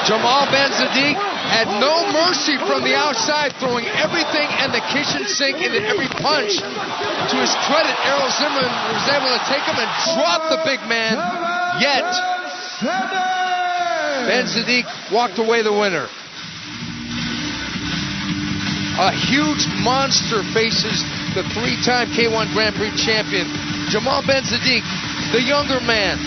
Jamal Ben Saddik had no mercy from the outside, throwing everything and the kitchen sink into every punch. To his credit, Errol Zimmerman was able to take him and drop the big man. Yet, Ben Saddik walked away the winner. A huge monster faces the three-time K1 Grand Prix champion. Jamal Ben Saddik, the younger man,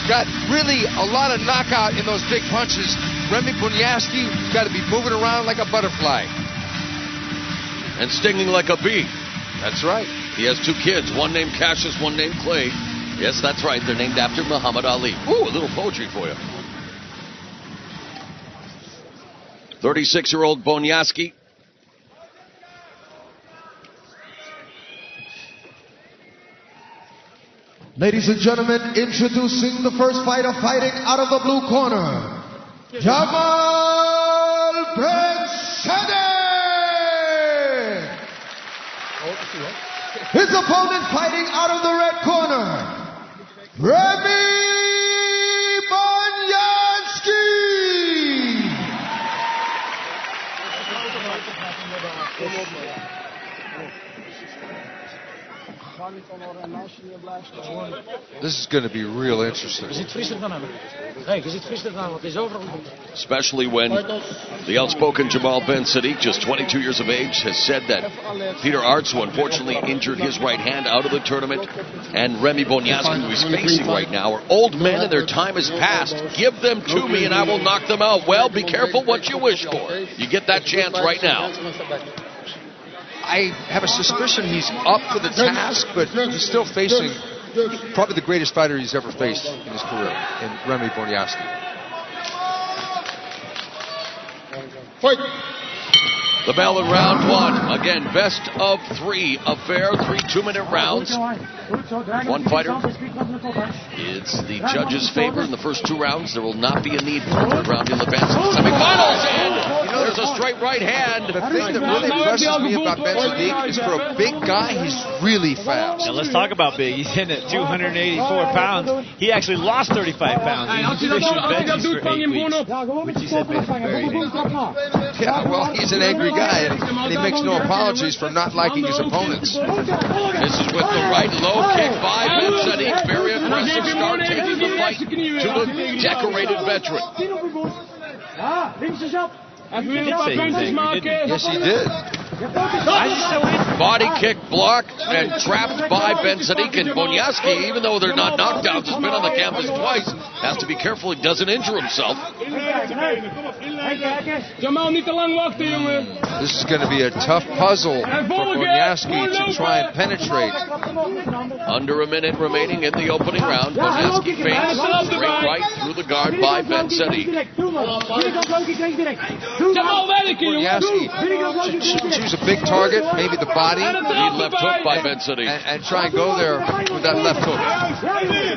got really a lot of knockout in those big punches. Remy Bonjasky got to be moving around like a butterfly. And stinging like a bee. That's right. He has two kids, one named Cassius, one named Clay. Yes, that's right. They're named after Muhammad Ali. Ooh, a little poetry for you. 36-year-old Bonjasky. Ladies and gentlemen, introducing the first fighter fighting out of the blue corner, Jamal Ben Saddik. His opponent fighting out of the red corner, Remy Bonjasky. This is going to be real interesting. Especially when the outspoken Jamal Ben Saddik, just 22 years of age, has said that Peter Arts, who unfortunately injured his right hand, out of the tournament, and Remy Bonjasky, who he's facing right now, are old men and their time is past. Give them to me and I will knock them out. Well, be careful what you wish for. You get that chance right now. I have a suspicion he's up for the task, but he's still facing probably the greatest fighter he's ever faced in his career, in Remy Bonjasky. Fight! The bell in round one. Again, best of three affair, 3 2-minute rounds. One fighter. It's the judges' favor in the first 2 rounds. There will not be a need for a third round in advance of the semifinals. And there's a straight right hand. The thing that really impresses me about Ben Saddik is for a big guy, he's really fast. Now let's talk about big. He's in at 284 pounds. He actually lost 35 pounds. He was issued veggies for 8 weeks, which he said made him very angry. Yeah, well, he's an angry guy, and he makes no apologies for not liking his opponents. This is with the right low kick by Ben Saddik. Very aggressive start, taking the fight to the decorated veteran. Yes, he did. Body kick blocked and trapped by Ben Saddik, and Bonjasky, even though they're not knockdowns, has been on the canvas twice. Has to be careful he doesn't injure himself. This is going to be a tough puzzle for Bonjasky to try and penetrate. Under a minute remaining in the opening round. Bonjasky feints straight right through the guard by Ben Saddik. Bonjasky should choose a big target, maybe the body. Lead left hook by Ben Saddik. And try and go there with that left hook.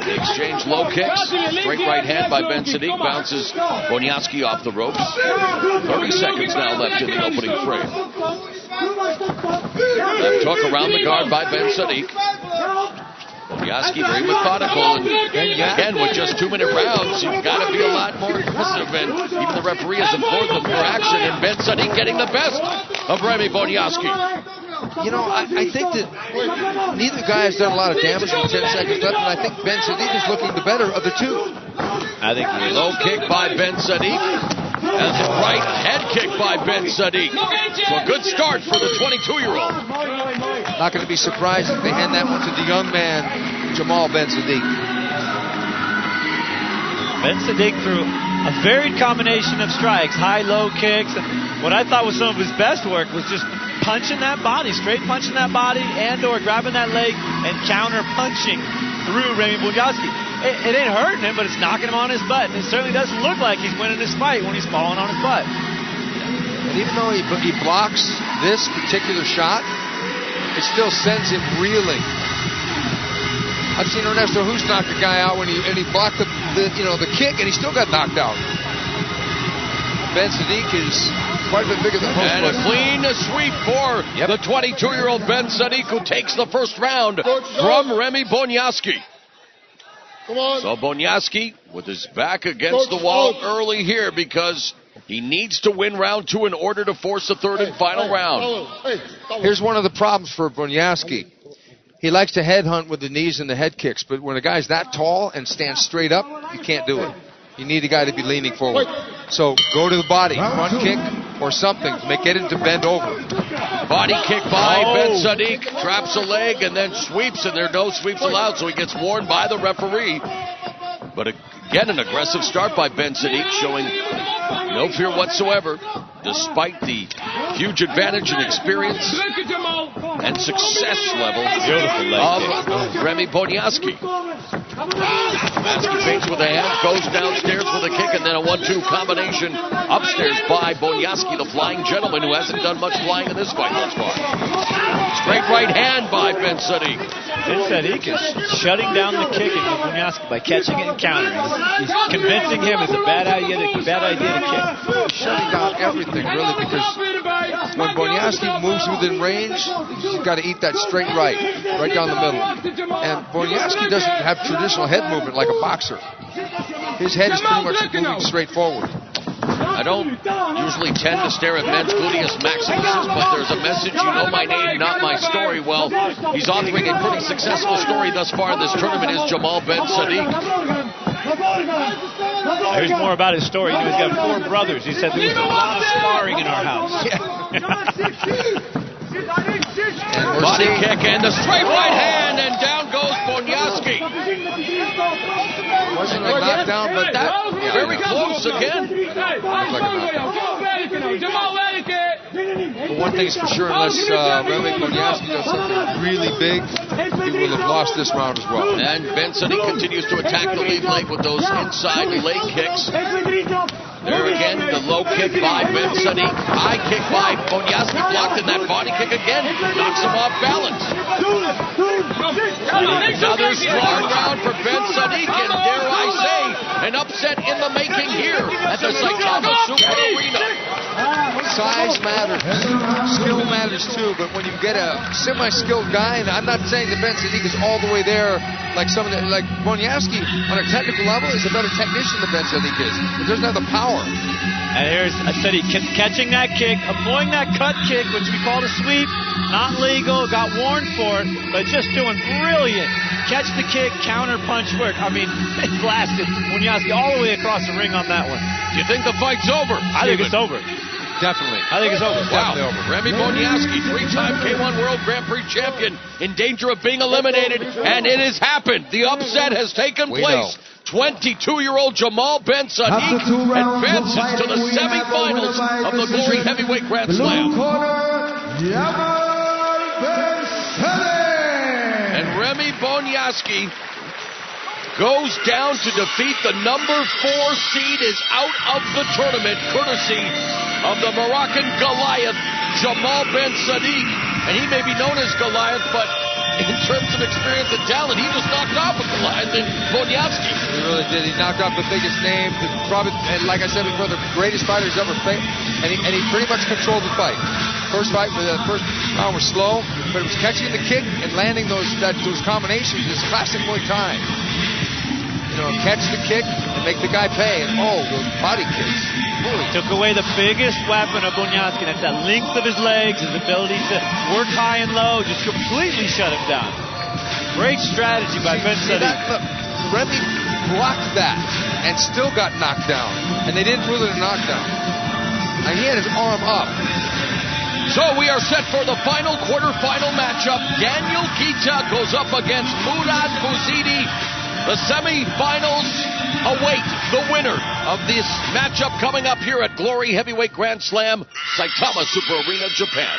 They exchange low kicks. Straight right hand by Ben Saddik bounces Bonjasky off the ropes. 30 seconds now left in the opening frame. Left hook around the guard by Ben Saddik. Bonjasky very methodical, and again with just 2-minute rounds, you've got to be a lot more aggressive, and even the referee has implored them for action, and Ben Saddik getting the best of Remy Bonjasky. You know, I think that neither guy has done a lot of damage with 10 seconds left, and I think Ben Saddik is looking the better of the two. I think low kick by Ben Saddik. And the right head kick by Ben Saddik. So a good start for the 22-year-old. Not going to be surprised if they hand that one to the young man, Jamal Ben Saddik. Ben Saddik threw a varied combination of strikes, high, low kicks. What I thought was some of his best work was just punching that body, straight punching that body, and or grabbing that leg and counter punching through Remy Bonjasky. It ain't hurting him, but it's knocking him on his butt. And it certainly doesn't look like he's winning this fight when he's falling on his butt. And even though he blocks this particular shot, it still sends him reeling. I've seen Ernesto Hoost knock a guy out when he blocked the kick, and he still got knocked out. Ben Saddik is quite a bit bigger than most. And a clean sweep for the 22-year-old Ben Saddik, who takes the first round from Remy Bonjasky. So Bonjasky with his back against the wall early here because he needs to win round 2 in order to force the third and final round. Here's one of the problems for Bonjasky. He likes to headhunt with the knees and the head kicks, but when a guy's that tall and stands straight up, you can't do it. You need a guy to be leaning forward. So go to the body, front kick or something. Get him to bend over. Body kick by Ben Saddik, traps a leg and then sweeps, and there are no sweeps allowed, so he gets warned by the referee. But again, an aggressive start by Ben Saddik, showing no fear whatsoever, despite the huge advantage and experience and success level of Remy Bonjasky. Masturbates with a hand, goes downstairs with a kick, and then a 1-2 combination upstairs by Bonjasky, the flying gentleman who hasn't done much flying in this fight thus far. Straight right hand by Ben Saddik. Ben Saddik is shutting down the kicking of Bonjasky by catching it and countering. He's convincing him it's a bad idea to kick. Shutting down everything, really, because when Bonjasky moves within range, he's got to eat that straight right down the middle. And Bonjasky doesn't have traditional head movement like a boxer. His head is pretty much moving straight forward. I don't usually tend to stare at men's gluteus maximus, but there's a message, you know my name, not my story. Well, he's authoring a pretty successful story thus far in this tournament is Jamal Ben Saddik. Here's more about his story. He's got 4 brothers. He said there was a lot of sparring in our house. Body kick and the straight right hand, and down goes Bonjasky. Wasn't a knockdown, but that very close again. But one thing's for sure, unless Remy Bonjasky does something really big, he will have lost this round as well. And Ben Saddik continues to attack the lead leg with those inside leg kicks. There again, the low kick by Ben Saddik. High kick by Bonjasky, blocked, and that body kick again knocks him off balance. Another strong round for Ben Saddik, and dare I say, an upset in the making here at the Saitama Super Arena. Size matters. Skill matters too, but when you get a semi-skilled guy, and I'm not saying that Ben Saddik is all the way there, like Bonjasky on a technical level is a better technician than Ben Saddik is, but doesn't have the power. And here's Saddik catching that kick, avoiding that cut kick, which we called a sweep, not legal, got warned for it, but just doing brilliant. Catch the kick, counter punch work. I mean, it blasted Bonjasky all the way across the ring on that one. Do you think the fight's over? I think it's over. Definitely. I think it's over. Wow. Over. Remy Bonjasky, 3-time K1 World Grand Prix champion, in danger of being eliminated, and it has happened. The upset has taken place. 22-year-old Jamal Ben Saddik advances to the semifinals of the Glory Heavyweight Grand Slam. And Remy Bonjasky goes down to defeat the number 4 seed, is out of the tournament, courtesy of the Moroccan Goliath, Jamal Ben Saddik. And he may be known as Goliath, but in terms of experience and talent, he just knocked off a Goliath in Bonjasky. He really did. He knocked off the biggest name, probably, and like I said before, the greatest fighter he's ever faced, and he pretty much controlled the fight. First round was slow, but it was catching the kick and landing those combinations is classic Muay Thai. Catch the kick and make the guy pay, and those body kicks. Holy. Took away the biggest weapon of Bonjasky, that's that length of his legs, his ability to work high and low, just completely shut him down. Great strategy by Ben Saddik. Remy blocked that and still got knocked down, and they didn't rule it a knockdown. And he had his arm up. So we are set for the final quarterfinal matchup. Daniel Guita goes up against Murad Bouzidi. The semifinals await the winner of this matchup coming up here at Glory Heavyweight Grand Slam, Saitama Super Arena, Japan.